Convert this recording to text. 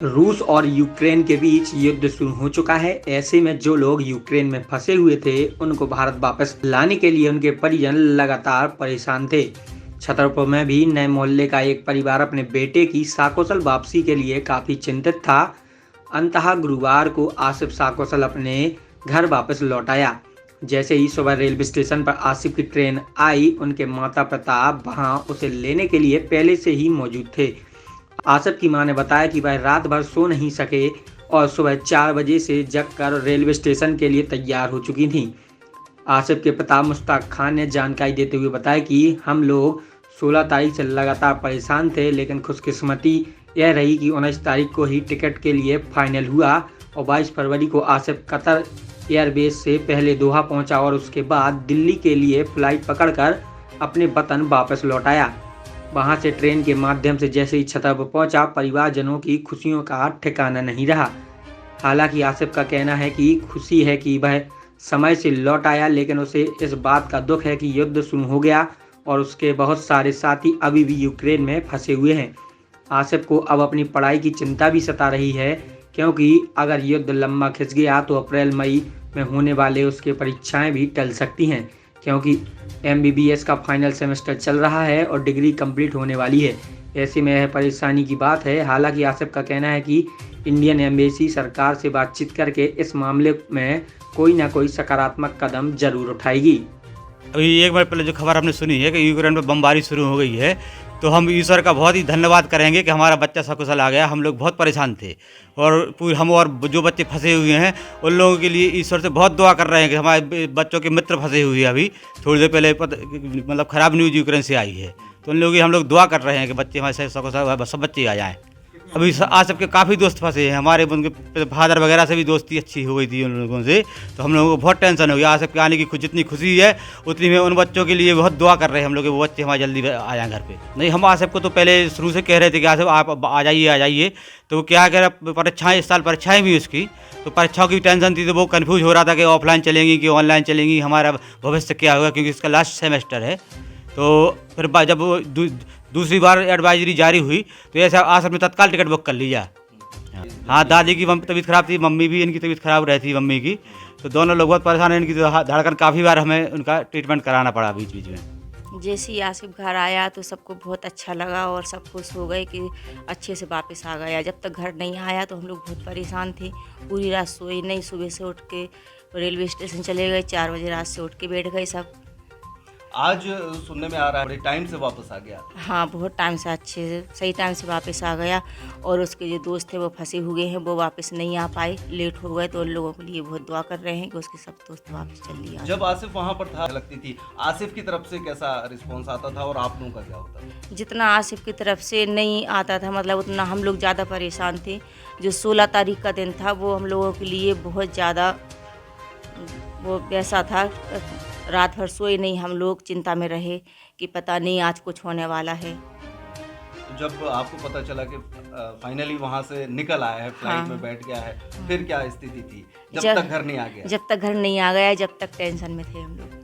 रूस और यूक्रेन के बीच युद्ध शुरू हो चुका है। ऐसे में जो लोग यूक्रेन में फंसे हुए थे, उनको भारत वापस लाने के लिए उनके परिजन लगातार परेशान थे। छतरपुर में भी नए मोहल्ले का एक परिवार अपने बेटे की सकुशल वापसी के लिए काफी चिंतित था। अंततः गुरुवार को आसिफ सकुशल अपने घर वापस लौट आया। जैसे ही सुबह रेलवे स्टेशन पर आसिफ की ट्रेन आई, उनके माता प्रताप वहां उसे लेने के लिए पहले से ही मौजूद थे। आसिफ की मां ने बताया कि वह रात भर सो नहीं सके और सुबह 4 बजे से जगकर रेलवे स्टेशन के लिए तैयार हो चुकी थीं। आसिफ के पिता मुश्ताक खान ने जानकारी देते हुए बताया कि हम लोग 16 तारीख से लगातार परेशान थे, लेकिन खुशकिस्मती यह रही कि 19 तारीख को ही टिकट के लिए फाइनल हुआ और 22 फरवरी को आसिफ कतर एयरबेस से पहले दोहा पहुंचा और उसके बाद दिल्ली के लिए फ्लाइट पकड़कर अपने वतन वापस लौट आया। वहां से ट्रेन के माध्यम से जैसे ही छतरपुर पहुंचा, परिवारजनों की खुशियों का ठिकाना नहीं रहा। हालांकि आसिफ का कहना है कि खुशी है कि वह समय से लौट आया, लेकिन उसे इस बात का दुख है कि युद्ध शुरू हो गया और उसके बहुत सारे साथी अभी भी यूक्रेन में फंसे हुए हैं। आसिफ को अब अपनी पढ़ाई की चिंता भी सता रही है, क्योंकि अगर युद्ध लंबा खिंच गया तो अप्रैल मई में होने वाले उसके परीक्षाएं भी टल सकती हैं, क्योंकि एमबीबीएस का फाइनल सेमेस्टर चल रहा है और डिग्री कंप्लीट होने वाली है। ऐसे में यह परेशानी की बात है। हालांकि आसिफ का कहना है कि इंडियन एम्बेसी सरकार से बातचीत करके इस मामले में कोई ना कोई सकारात्मक कदम जरूर उठाएगी। अभी एक बार पहले जो खबर हमने सुनी है कि यूक्रेन में बमबारी शुरू हो गई है, तो हम ईश्वर का बहुत ही धन्यवाद करेंगे कि हमारा बच्चा सकुशल आ गया। हम लोग बहुत परेशान थे और हम और जो बच्चे फंसे हुए हैं उन लोगों के लिए ईश्वर से बहुत दुआ कर रहे हैं कि हमारे बच्चों के मित्र फंसे हुए हैं। अभी थोड़ी देर पहले मतलब ख़राब न्यूज़ यूक्रेन से आई है, तो उन लोगों की हम लोग दुआ कर रहे हैं कि बच्चे हमारे सकुशल सब बच्चे आ जाएँ। अभी आसिफ के काफ़ी दोस्त फंसे हैं, हमारे उनके फादर वगैरह से भी दोस्ती अच्छी हो गई थी उन लोगों से, तो हम लोगों को बहुत टेंशन हो गया। आसिफ के आने की जितनी खुशी है उतनी में उन बच्चों के लिए बहुत दुआ कर रहे हैं हम लोग कि वो बच्चे हमारे जल्दी आ जाएँ घर पे। नहीं, हम आसिफ को तो पहले शुरू से कह रहे थे कि आसिफ आप आ जाइए। तो वो क्या कह रहा, परीक्षाएँ इस साल परीक्षाएँ भी उसकी, तो परीक्षाओं की टेंशन थी, तो वो कन्फ्यूज हो रहा था कि ऑफलाइन चलेंगी कि ऑनलाइन चलेंगी, हमारा भविष्य क्या होगा, क्योंकि इसका लास्ट सेमेस्टर है। तो फिर जब वो दूसरी बार एडवाइजरी जारी हुई तो ऐसा आसिफ ने तत्काल टिकट बुक कर लिया। हाँ, दादी की तबीयत ख़राब थी, मम्मी भी इनकी तबीयत ख़राब रहती मम्मी की, तो दोनों लोग बहुत परेशान हैं। इनकी तो धड़कन काफ़ी बार हमें उनका ट्रीटमेंट कराना पड़ा बीच बीच में। जैसे ही आसिफ घर आया तो सबको बहुत अच्छा लगा और सब खुश हो गए कि अच्छे से वापस आ गया। जब तक घर नहीं आया तो हम लोग बहुत परेशान थे, पूरी रात सोए नहीं। सुबह से उठ के रेलवे स्टेशन चले गए, 4 बजे रात से उठ के बैठ गए सब। आज सुनने में आ रहा है बड़े टाइम से वापस आ गया। हाँ, बहुत टाइम से अच्छे से सही टाइम से वापस आ गया। और उसके जो दोस्त थे वो फंसे हुए हैं, वो वापस नहीं आ पाए, लेट हो गए, तो उन लोगों के लिए बहुत दुआ कर रहे हैं कि उसके सब दोस्त वापस चल दिया। जब आसिफ वहाँ पर था लगती थी, आसिफ की तरफ से कैसा रिस्पॉन्स आता था और आप लोगों का क्या होता था? जितना आसिफ की तरफ से नहीं आता था, मतलब उतना हम लोग ज़्यादा परेशान थे। जो 16 तारीख का दिन था वो हम लोगों के लिए बहुत ज़्यादा वो वैसा था, रात भर सोए नहीं, हम लोग चिंता में रहे कि पता नहीं आज कुछ होने वाला है। तो जब आपको पता चला कि फाइनली वहाँ से निकल आया है, फ्लाइट में बैठ गया है, फिर क्या स्थिति थी जब तक घर नहीं आ गया? जब तक घर नहीं आ गया, जब तक टेंशन में थे हम लोग।